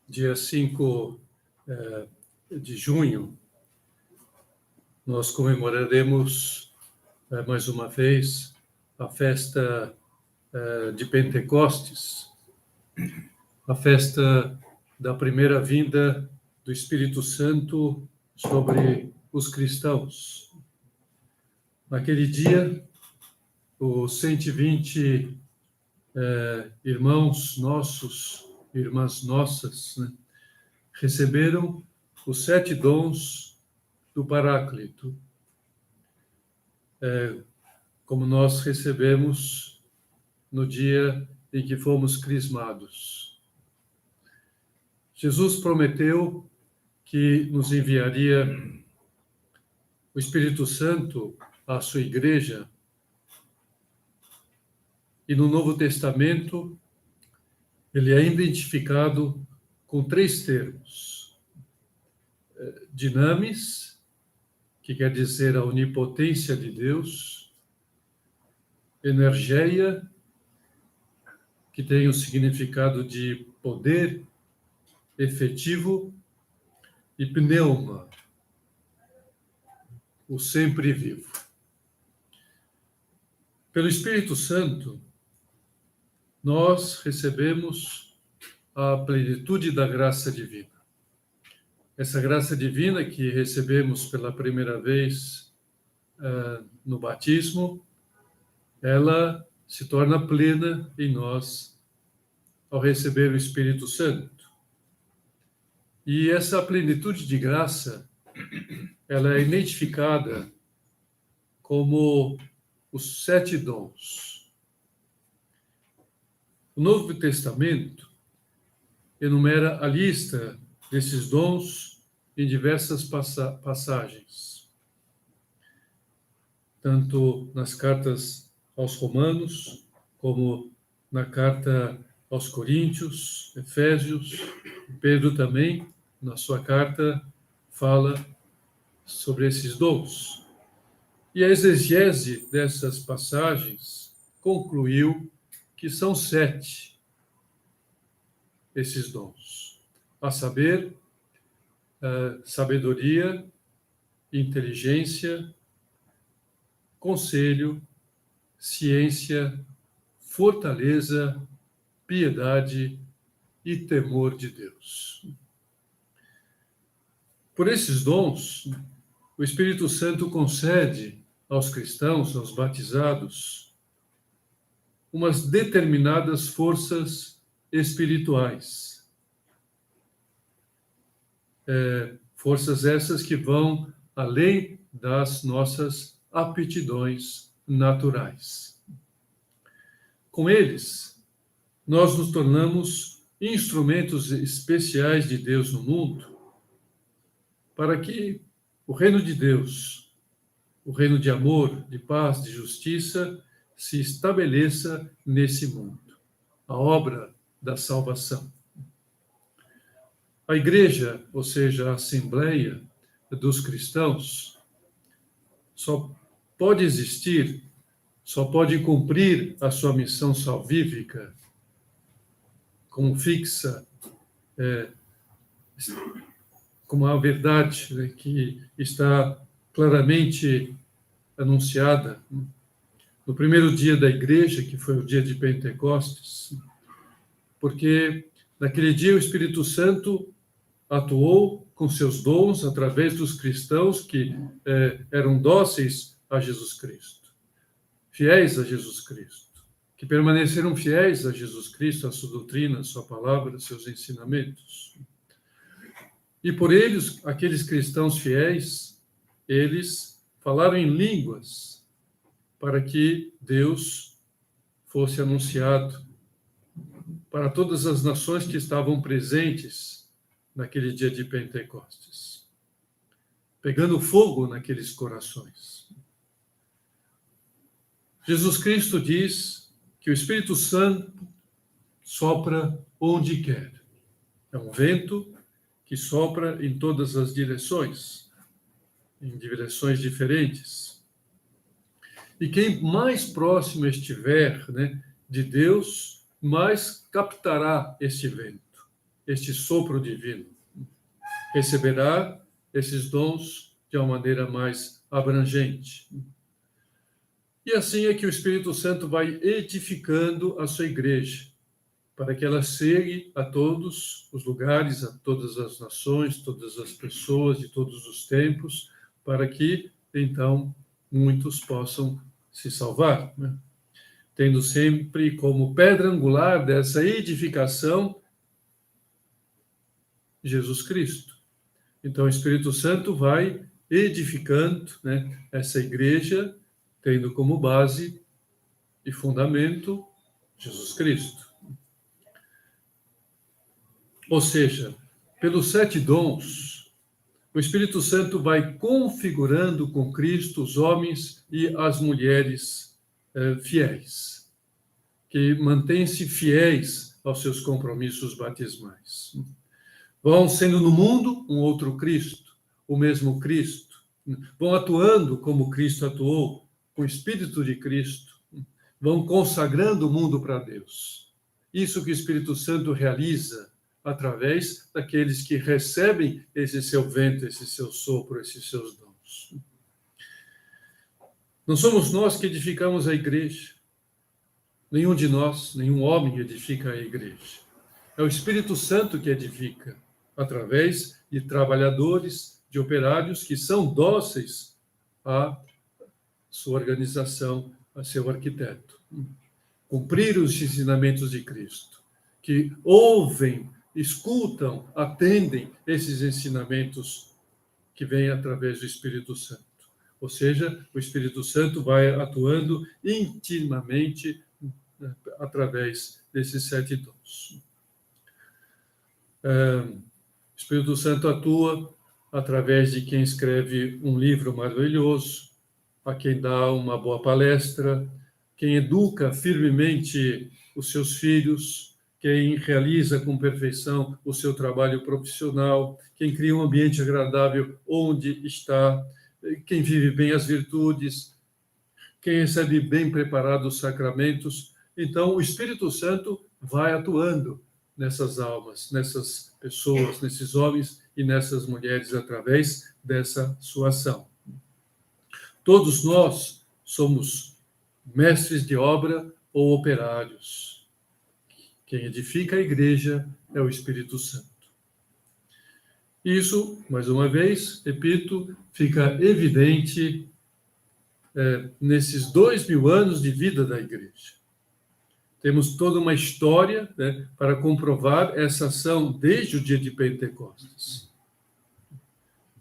Dia 5 de junho, nós comemoraremos mais uma vez a festa de Pentecostes, a festa da primeira vinda do Espírito Santo sobre os cristãos. Naquele dia, os 120 irmãos nossos, irmãs nossas, né, receberam os 7 dons do Paráclito, como nós recebemos no dia em que fomos crismados. Jesus prometeu que nos enviaria o Espírito Santo à sua igreja, e no Novo Testamento ele é identificado com 3 termos. Dinamis, que quer dizer a onipotência de Deus; energeia, que tem o significado de poder efetivo; e pneuma, o sempre vivo. Pelo Espírito Santo, nós recebemos a plenitude da graça divina. Essa graça divina que recebemos pela primeira vez no batismo, ela se torna plena em nós ao receber o Espírito Santo. E essa plenitude de graça, ela é identificada como os 7 dons. O Novo Testamento enumera a lista desses dons em diversas passagens, tanto nas cartas aos Romanos, como na carta aos Coríntios, Efésios. Pedro também, na sua carta, fala sobre esses dons. E a exegese dessas passagens concluiu que são 7 esses dons, a saber, sabedoria, inteligência, conselho, ciência, fortaleza, piedade e temor de Deus. Por esses dons, o Espírito Santo concede aos cristãos, aos batizados, umas determinadas forças espirituais. Forças essas que vão além das nossas aptidões naturais. Com eles, nós nos tornamos instrumentos especiais de Deus no mundo, para que o reino de Deus, o reino de amor, de paz, de justiça, se estabeleça nesse mundo, a obra da salvação. A igreja, ou seja, a assembleia dos cristãos, só pode existir, só pode cumprir a sua missão salvífica como fixa, como a verdade, né, que está claramente anunciada no primeiro dia da igreja, que foi o dia de Pentecostes, porque naquele dia o Espírito Santo atuou com seus dons através dos cristãos que eram dóceis a Jesus Cristo, fiéis a Jesus Cristo, que permaneceram fiéis a Jesus Cristo, a sua doutrina, a sua palavra, a seus ensinamentos. E por eles, aqueles cristãos fiéis, eles falaram em línguas para que Deus fosse anunciado para todas as nações que estavam presentes naquele dia de Pentecostes. pegando fogo naqueles corações. Jesus Cristo diz que o Espírito Santo sopra onde quer. É um vento que sopra em todas as direções, em direções diferentes. E quem mais próximo estiver, né, de Deus, mais captará este vento, este sopro divino. Receberá esses dons de uma maneira mais abrangente. E assim é que o Espírito Santo vai edificando a sua igreja, para que ela chegue a todos os lugares, a todas as nações, todas as pessoas de todos os tempos, para que, então, muitos possam se salvar, né? Tendo sempre como pedra angular dessa edificação Jesus Cristo. Então, o Espírito Santo vai edificando, né, essa igreja, tendo como base e fundamento Jesus Cristo. Ou seja, pelos 7 dons, o Espírito Santo vai configurando com Cristo os homens e as mulheres fiéis, que mantêm-se fiéis aos seus compromissos batismais. Vão sendo no mundo um outro Cristo, o mesmo Cristo. Vão atuando como Cristo atuou, com o Espírito de Cristo. Vão consagrando o mundo para Deus. Isso que o Espírito Santo realiza através daqueles que recebem esse seu vento, esse seu sopro, esses seus dons. Não somos nós que edificamos a igreja. Nenhum de nós, nenhum homem edifica a igreja. É o Espírito Santo que edifica, através de trabalhadores, de operários que são dóceis à sua organização, a seu arquiteto. Cumprir os ensinamentos de Cristo, que ouvem, escutam, atendem esses ensinamentos que vêm através do Espírito Santo. Ou seja, o Espírito Santo vai atuando intimamente através desses 7 dons. O Espírito Santo atua através de quem escreve um livro maravilhoso, a quem dá uma boa palestra, quem educa firmemente os seus filhos, quem realiza com perfeição o seu trabalho profissional, quem cria um ambiente agradável onde está, quem vive bem as virtudes, quem recebe bem preparados os sacramentos. Então, o Espírito Santo vai atuando nessas almas, nessas pessoas, nesses homens e nessas mulheres, através dessa sua ação. Todos nós somos mestres de obra ou operários. Quem edifica a igreja é o Espírito Santo. Isso, mais uma vez, repito, fica evidente nesses 2000 anos de vida da igreja. Temos toda uma história, né, para comprovar essa ação desde o dia de Pentecostes.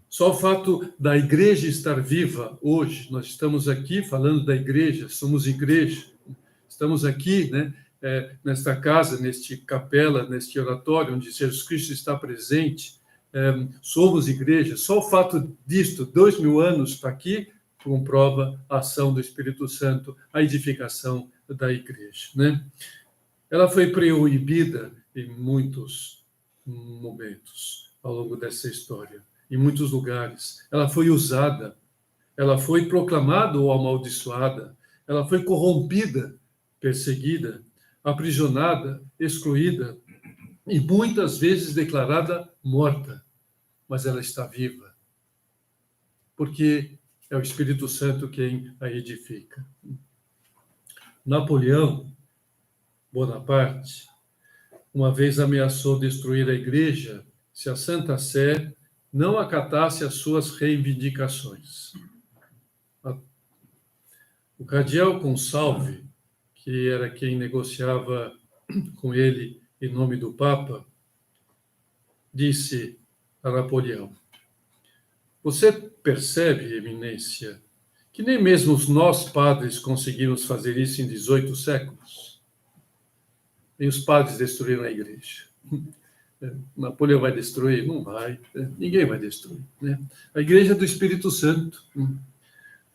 Só o fato da igreja estar viva hoje, nós estamos aqui falando da igreja, somos igreja, estamos aqui, né, nesta casa, neste capela, neste oratório, onde Jesus Cristo está presente, somos igreja. Só o fato disto, 2000 anos está aqui, comprova a ação do Espírito Santo, a edificação da igreja, né? Ela foi proibida em muitos momentos ao longo dessa história, em muitos lugares. Ela foi usada, ela foi proclamada ou amaldiçoada, ela foi corrompida, perseguida, aprisionada, excluída e muitas vezes declarada morta, mas ela está viva, porque é o Espírito Santo quem a edifica. Napoleão Bonaparte uma vez ameaçou destruir a igreja se a Santa Sé não acatasse as suas reivindicações. O cardeal Consalve, que era quem negociava com ele em nome do Papa, disse a Napoleão: "Você percebe, Eminência, que nem mesmo nós padres conseguimos fazer isso em 18 séculos? Nem os padres destruíram a igreja. Napoleão vai destruir? Não vai. Ninguém vai destruir. Né? A Igreja é do Espírito Santo.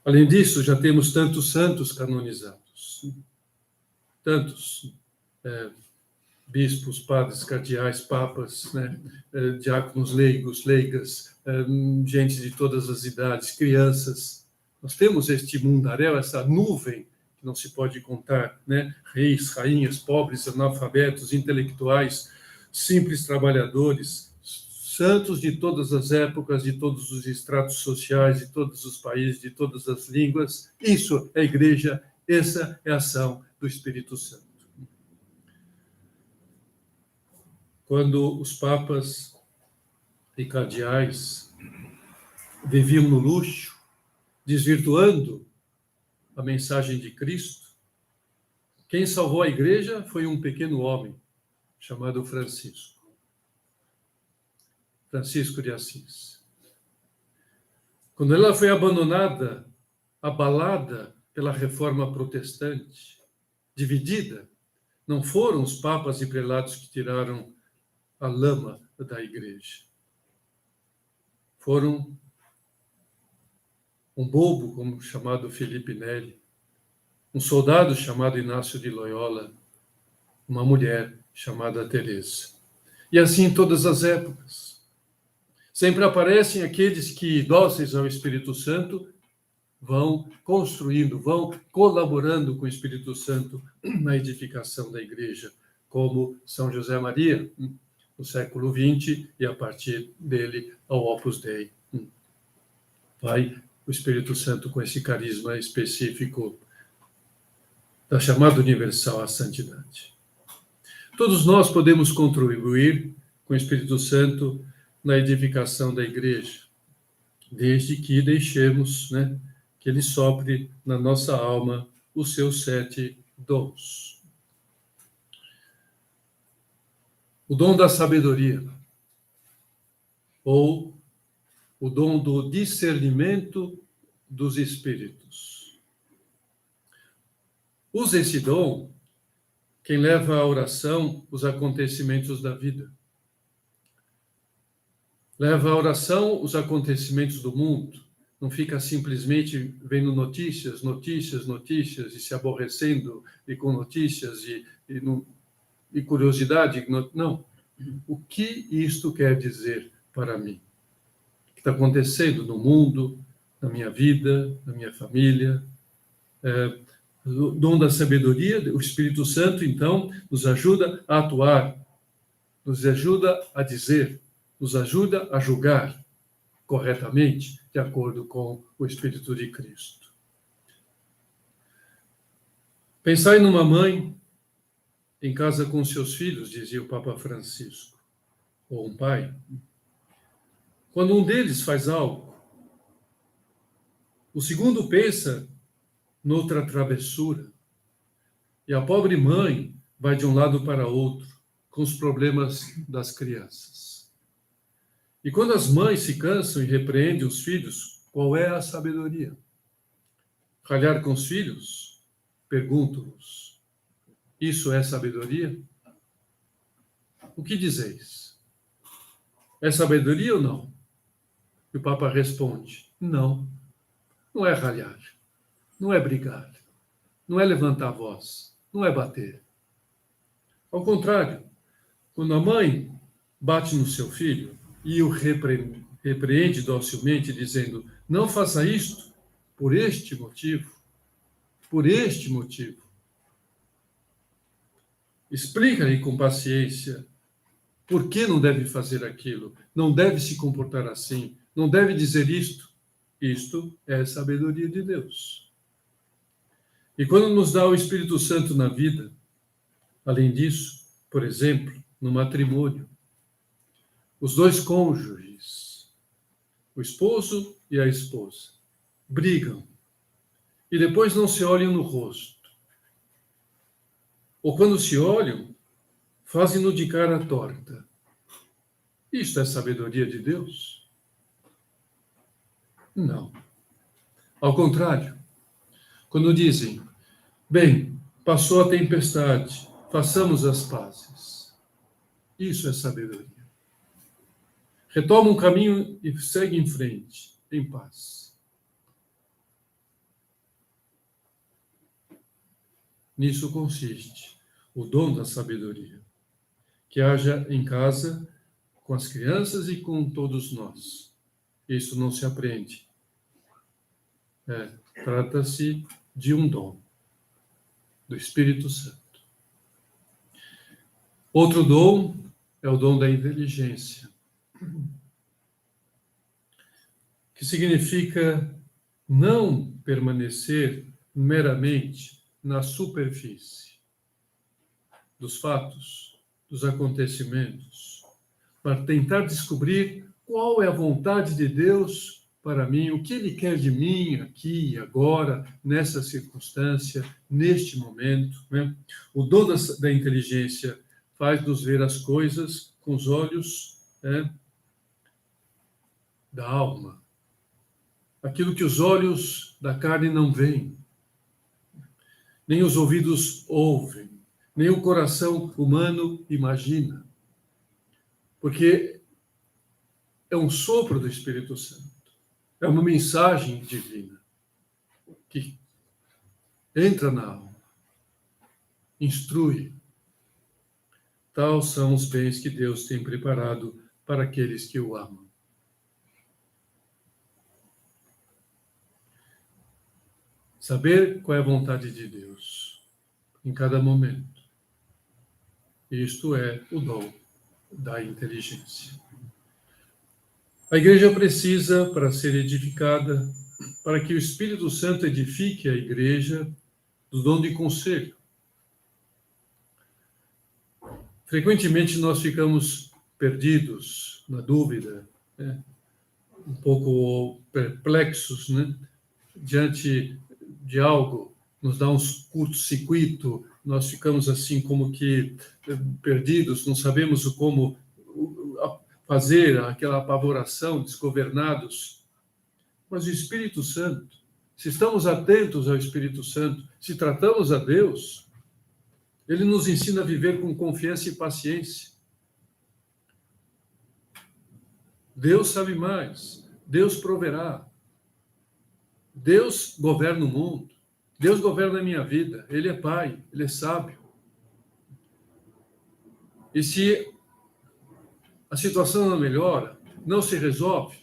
Além disso, já temos tantos santos canonizados. Tantos bispos, padres, cardeais, papas, né? Diáconos leigos, leigas, gente de todas as idades, crianças. Nós temos este mundaréu, essa nuvem que não se pode contar, né? Reis, rainhas, pobres, analfabetos, intelectuais, simples trabalhadores, santos de todas as épocas, de todos os estratos sociais, de todos os países, de todas as línguas. Isso é a Igreja, essa é a ação do Espírito Santo. Quando os papas e cardeais viviam no luxo, desvirtuando a mensagem de Cristo, quem salvou a Igreja foi um pequeno homem chamado Francisco. Francisco de Assis. Quando ela foi abandonada, abalada pela reforma protestante, dividida, não foram os papas e prelados que tiraram a lama da Igreja. Foram um bobo como chamado Felipe Neri, um soldado chamado Inácio de Loyola, uma mulher chamada Teresa. E assim em todas as épocas. Sempre aparecem aqueles que, dóceis ao Espírito Santo, vão construindo, vão colaborando com o Espírito Santo na edificação da Igreja, como São José Maria, no século XX, e a partir dele ao Opus Dei. Vai o Espírito Santo com esse carisma específico da chamada universal à santidade. Todos nós podemos contribuir com o Espírito Santo na edificação da Igreja, desde que deixemos, né, que ele sopre na nossa alma os seus 7 dons. O dom da sabedoria, ou o dom do discernimento dos espíritos. Usa esse dom quem leva à oração os acontecimentos da vida. Leva à oração os acontecimentos do mundo. Não fica simplesmente vendo notícias, notícias, notícias, e se aborrecendo e com notícias e curiosidade. Não. O que isto quer dizer para mim? O que está acontecendo no mundo, na minha vida, na minha família? O dom da sabedoria, o Espírito Santo, então, nos ajuda a atuar, nos ajuda a dizer, nos ajuda a julgar corretamente, de acordo com o Espírito de Cristo. Pensai numa mãe em casa com seus filhos, dizia o Papa Francisco, ou um pai. Quando um deles faz algo, o segundo pensa noutra travessura, e a pobre mãe vai de um lado para outro, com os problemas das crianças. E quando as mães se cansam e repreendem os filhos, qual é a sabedoria? Ralhar com os filhos? Pergunto-vos, isso é sabedoria? O que dizeis? É sabedoria ou não? E o Papa responde, não é ralhar, não é brigar, não é levantar a voz, não é bater. Ao contrário, quando a mãe bate no seu filho e o repreende docilmente, dizendo, não faça isto por este motivo, explica-lhe com paciência por que não deve fazer aquilo, não deve se comportar assim, não deve dizer isto. Isto é a sabedoria de Deus. E quando nos dá o Espírito Santo na vida, além disso, por exemplo, no matrimônio, os dois cônjuges, o esposo e a esposa, brigam e depois não se olham no rosto. Ou quando se olham, fazem-no de cara torta. Isto é sabedoria de Deus? Não. Ao contrário, quando dizem, bem, passou a tempestade, façamos as pazes. Isso é sabedoria. retoma um caminho e segue em frente, em paz. Nisso consiste o dom da sabedoria, que haja em casa, com as crianças e com todos nós. Isso não se aprende. Trata-se de um dom do Espírito Santo. Outro dom é o dom da inteligência, que significa não permanecer meramente na superfície dos fatos, dos acontecimentos, para tentar descobrir qual é a vontade de Deus para mim, o que Ele quer de mim aqui e agora, nessa circunstância, neste momento, né? O dom da inteligência faz-nos ver as coisas com os olhos, né, da alma. Aquilo que os olhos da carne não veem, nem os ouvidos ouvem, nem o coração humano imagina. Porque é um sopro do Espírito Santo. É uma mensagem divina que entra na alma, instrui. Tais são os bens que Deus tem preparado para aqueles que o amam. Saber qual é a vontade de Deus em cada momento. Isto é o dom da inteligência. A igreja precisa, para ser edificada, para que o Espírito Santo edifique a igreja, do dom de conselho. Frequentemente nós ficamos perdidos, na dúvida, né? Um pouco perplexos, né? Diante de algo, nos dá um curto-circuito, nós ficamos assim como que perdidos, não sabemos como fazer aquela apavoração, desgovernados. Mas o Espírito Santo, se estamos atentos ao Espírito Santo, se tratamos a Deus, Ele nos ensina a viver com confiança e paciência. Deus sabe mais, Deus proverá. Deus governa o mundo, Deus governa a minha vida, Ele é Pai, Ele é sábio. E se a situação não melhora, não se resolve,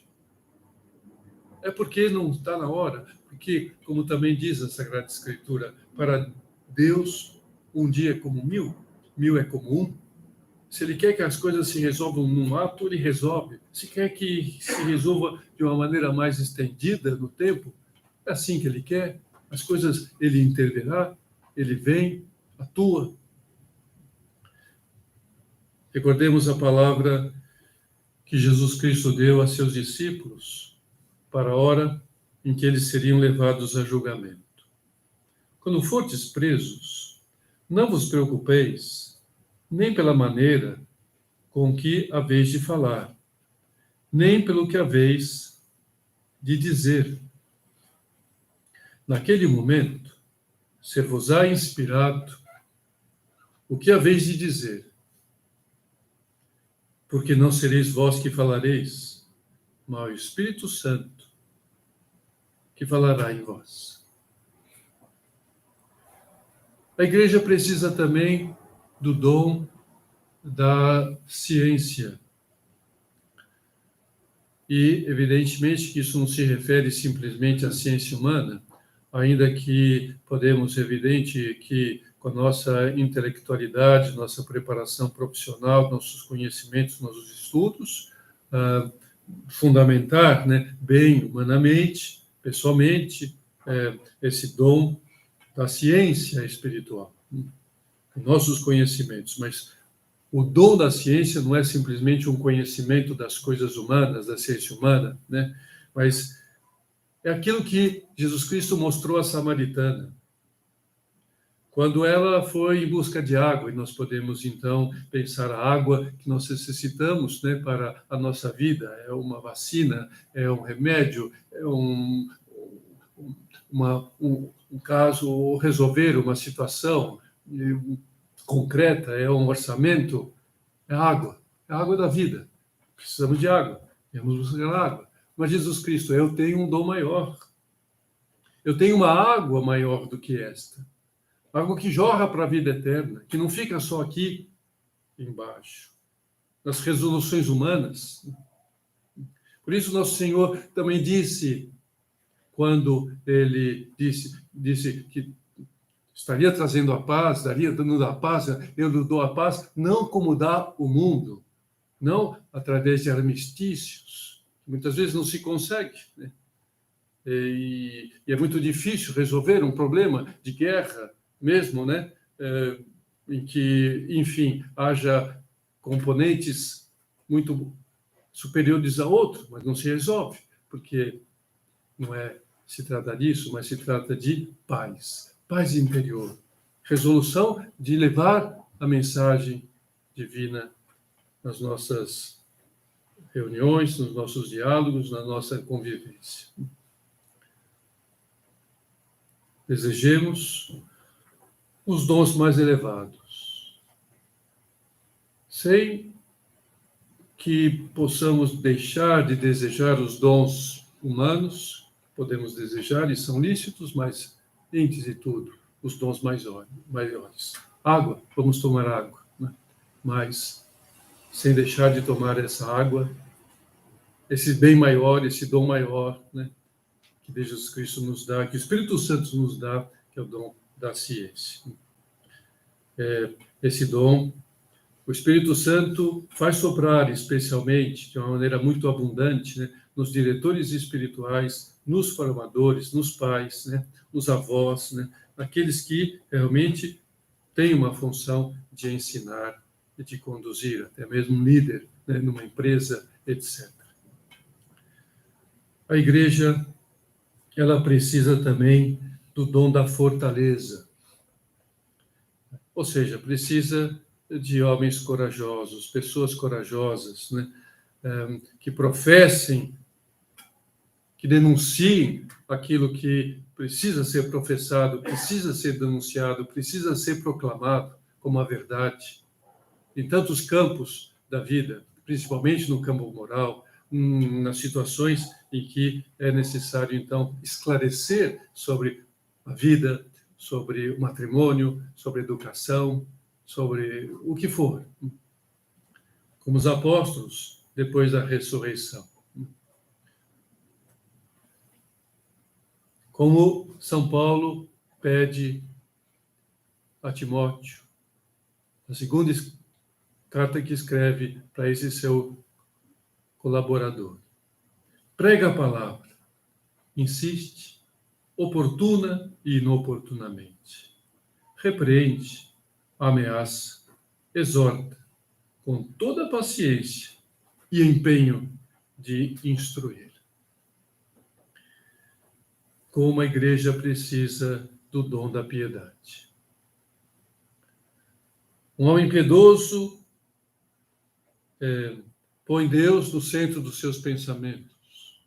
é porque não está na hora. Porque, como também diz a Sagrada Escritura, para Deus, um dia é como 1000, 1000 é como um. Se Ele quer que as coisas se resolvam num ato, Ele resolve. Se quer que se resolva de uma maneira mais estendida no tempo, é assim que Ele quer. As coisas, Ele intervirá, Ele vem, atua. Recordemos a palavra que Jesus Cristo deu a seus discípulos para a hora em que eles seriam levados a julgamento. Quando fortes presos, não vos preocupeis, nem pela maneira com que haveis de falar, nem pelo que haveis de dizer. Naquele momento, ser-vos-á inspirado o que haveis de dizer, porque não sereis vós que falareis, mas o Espírito Santo que falará em vós. A igreja precisa também do dom da ciência. E, evidentemente, que isso não se refere simplesmente à ciência humana, ainda que podemos, evidente, que com a nossa intelectualidade, nossa preparação profissional, nossos conhecimentos, nossos estudos, fundamentar, né, bem humanamente, pessoalmente, esse dom da ciência espiritual, nossos conhecimentos, mas o dom da ciência não é simplesmente um conhecimento das coisas humanas, da ciência humana, né? Mas é aquilo que Jesus Cristo mostrou à samaritana. Quando ela foi em busca de água, e nós podemos, então, pensar a água que nós necessitamos, né, para a nossa vida, é uma vacina, é um remédio, é um caso, ou resolver uma situação concreta, é um orçamento, é a água da vida. Precisamos de água, temos buscar água. Mas Jesus Cristo, eu tenho um dom maior. Eu tenho uma água maior do que esta. Água que jorra para a vida eterna, que não fica só aqui embaixo, nas resoluções humanas. Por isso, nosso Senhor também disse, quando ele disse que estaria trazendo a paz, daria dando a paz, eu dou a paz, não como dá o mundo, não através de armistícios, que muitas vezes não se consegue, né? E é muito difícil resolver um problema de guerra mesmo, né? Em que, enfim, haja componentes muito superiores a outros, mas não se resolve, porque não se trata disso, mas se trata de paz, paz interior, resolução de levar a mensagem divina nas nossas reuniões, nos nossos diálogos, na nossa convivência. Desejemos os dons mais elevados, sem que possamos deixar de desejar os dons humanos, podemos desejar e são lícitos, mas, antes de tudo, os dons maiores. Água, vamos tomar água, né? Mas, sem deixar de tomar essa água, esse bem maior, esse dom maior, né? Que Jesus Cristo nos dá, que o Espírito Santo nos dá, que é o dom da ciência. Esse dom, o Espírito Santo faz soprar especialmente, de uma maneira muito abundante, né, nos diretores espirituais, nos formadores, nos pais, né, nos avós, né, naqueles que realmente têm uma função de ensinar e de conduzir, até mesmo um líder, né, numa empresa, etc. A igreja, ela precisa também do dom da fortaleza, ou seja, precisa de homens corajosos, pessoas corajosas, né? Que professem, que denunciem aquilo que precisa ser professado, precisa ser denunciado, precisa ser proclamado como a verdade. Em tantos campos da vida, principalmente no campo moral, nas situações em que é necessário, então, esclarecer sobre a vida, sobre o matrimônio, sobre a educação, sobre o que for. Como os apóstolos, depois da ressurreição. Como São Paulo pede a Timóteo, a segunda carta que escreve para esse seu colaborador. Prega a palavra, insiste, oportuna e inoportunamente. Repreende, ameaça, exorta, com toda a paciência e empenho de instruir. Como a igreja precisa do dom da piedade. Um homem piedoso põe Deus no centro dos seus pensamentos,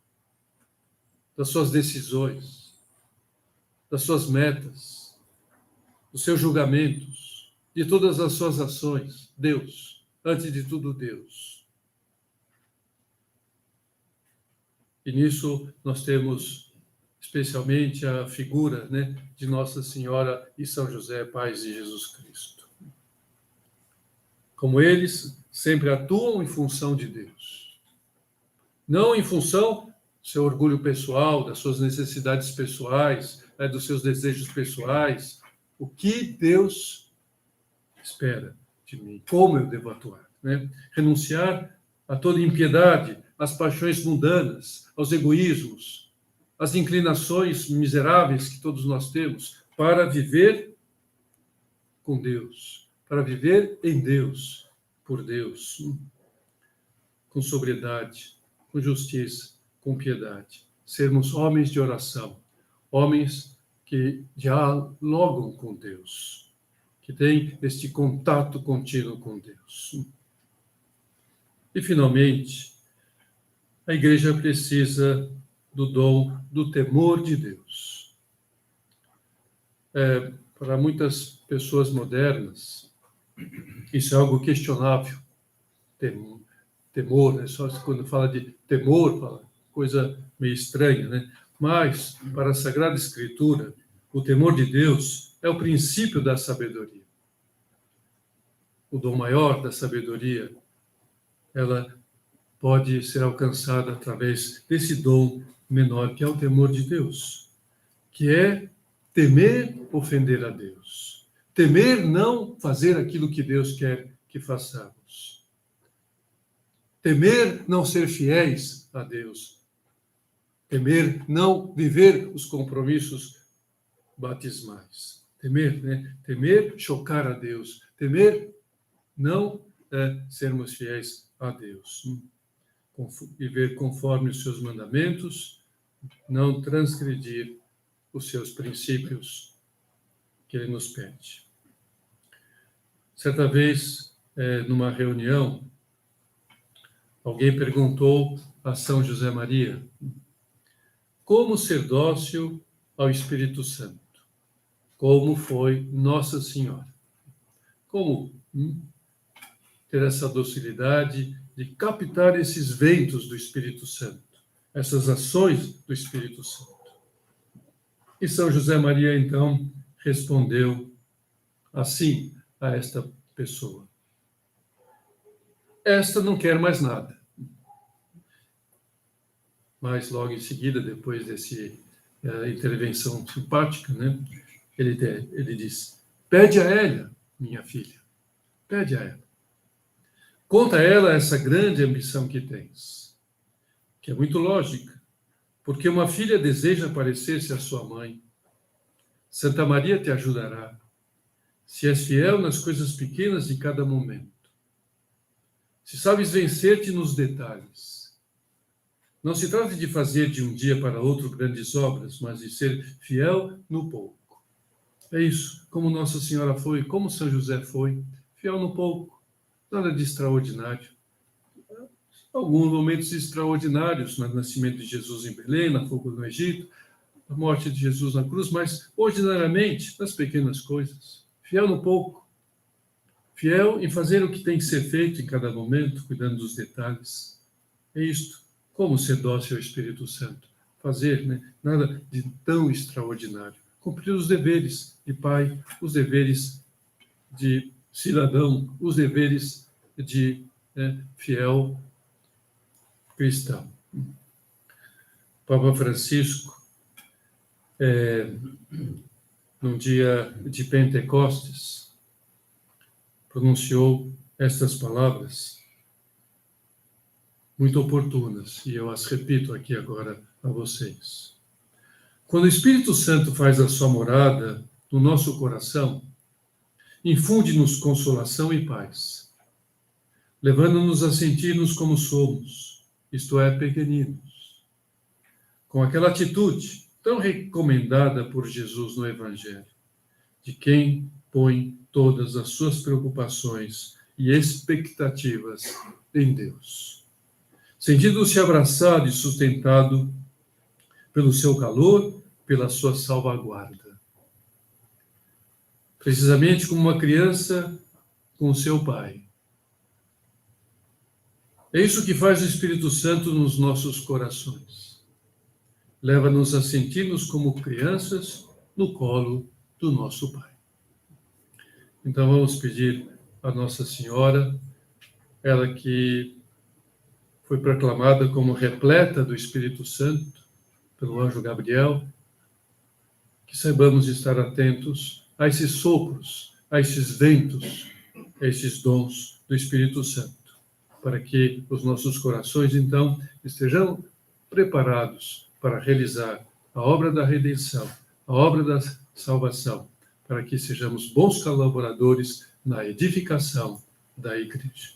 das suas decisões, das suas metas, dos seus julgamentos, de todas as suas ações. Deus, antes de tudo, Deus. E nisso nós temos especialmente a figura, né, de Nossa Senhora e São José, pais de Jesus Cristo. Como eles sempre atuam em função de Deus. Não em função do seu orgulho pessoal, das suas necessidades pessoais, dos seus desejos pessoais. O que Deus espera de mim? Como eu devo atuar? Né? Renunciar a toda impiedade, às paixões mundanas, aos egoísmos, às inclinações miseráveis que todos nós temos, para viver com Deus, para viver em Deus, por Deus, com sobriedade, com justiça, com piedade. Sermos homens de oração, homens que dialogam com Deus, que têm este contato contínuo com Deus. E, finalmente, a igreja precisa do dom do temor de Deus. Para muitas pessoas modernas, isso é algo questionável. temor, né? Só quando fala de temor, fala coisa meio estranha, né? Mas, para a Sagrada Escritura, o temor de Deus é o princípio da sabedoria. O dom maior da sabedoria, ela pode ser alcançada através desse dom menor, que é o temor de Deus, que é temer ofender a Deus, temer não fazer aquilo que Deus quer que façamos, temer não ser fiéis a Deus, temer não viver os compromissos batismais, temer, né? Temer chocar a Deus, temer não sermos fiéis a Deus, viver conforme os seus mandamentos, não transgredir os seus princípios que ele nos pede. Certa vez, numa reunião, alguém perguntou a São José Maria como ser dócil ao Espírito Santo, como foi Nossa Senhora, como ter essa docilidade de captar esses ventos do Espírito Santo, essas ações do Espírito Santo. E São José Maria, então, respondeu assim a esta pessoa: esta não quer mais nada. Mas logo em seguida, depois dessa intervenção simpática, né, ele diz: pede a ela, minha filha, pede a ela. Conta a ela essa grande ambição que tens, que é muito lógica, porque uma filha deseja parecer-se à sua mãe. Santa Maria te ajudará, se és fiel nas coisas pequenas de cada momento. Se sabes vencer-te nos detalhes. Não se trata de fazer de um dia para outro grandes obras, mas de ser fiel no pouco. É isso, como Nossa Senhora foi, como São José foi, fiel no pouco, nada de extraordinário. Alguns momentos extraordinários, no nascimento de Jesus em Belém, na fuga no Egito, a morte de Jesus na cruz, mas ordinariamente nas pequenas coisas. Fiel no pouco. Fiel em fazer o que tem que ser feito em cada momento, cuidando dos detalhes. É isto. Como ser dócil ao Espírito Santo? Fazer, né? Nada de tão extraordinário. Cumprir os deveres de pai, os deveres de cidadão, os deveres de fiel cristão. Papa Francisco, num dia de Pentecostes, pronunciou estas palavras muito oportunas, e eu as repito aqui agora a vocês. Quando o Espírito Santo faz a sua morada no nosso coração, infunde-nos consolação e paz, levando-nos a sentir-nos como somos, isto é, pequeninos. Com aquela atitude tão recomendada por Jesus no Evangelho, de quem põe todas as suas preocupações e expectativas em Deus, sentindo-se abraçado e sustentado pelo seu calor, pela sua salvaguarda. Precisamente como uma criança com seu pai. É isso que faz o Espírito Santo nos nossos corações. Leva-nos a sentir-nos como crianças no colo do nosso Pai. Então vamos pedir a Nossa Senhora, ela que foi proclamada como repleta do Espírito Santo pelo anjo Gabriel, que saibamos estar atentos a esses sopros, a esses ventos, a esses dons do Espírito Santo, para que os nossos corações, então, estejam preparados para realizar a obra da redenção, a obra da salvação, para que sejamos bons colaboradores na edificação da Igreja.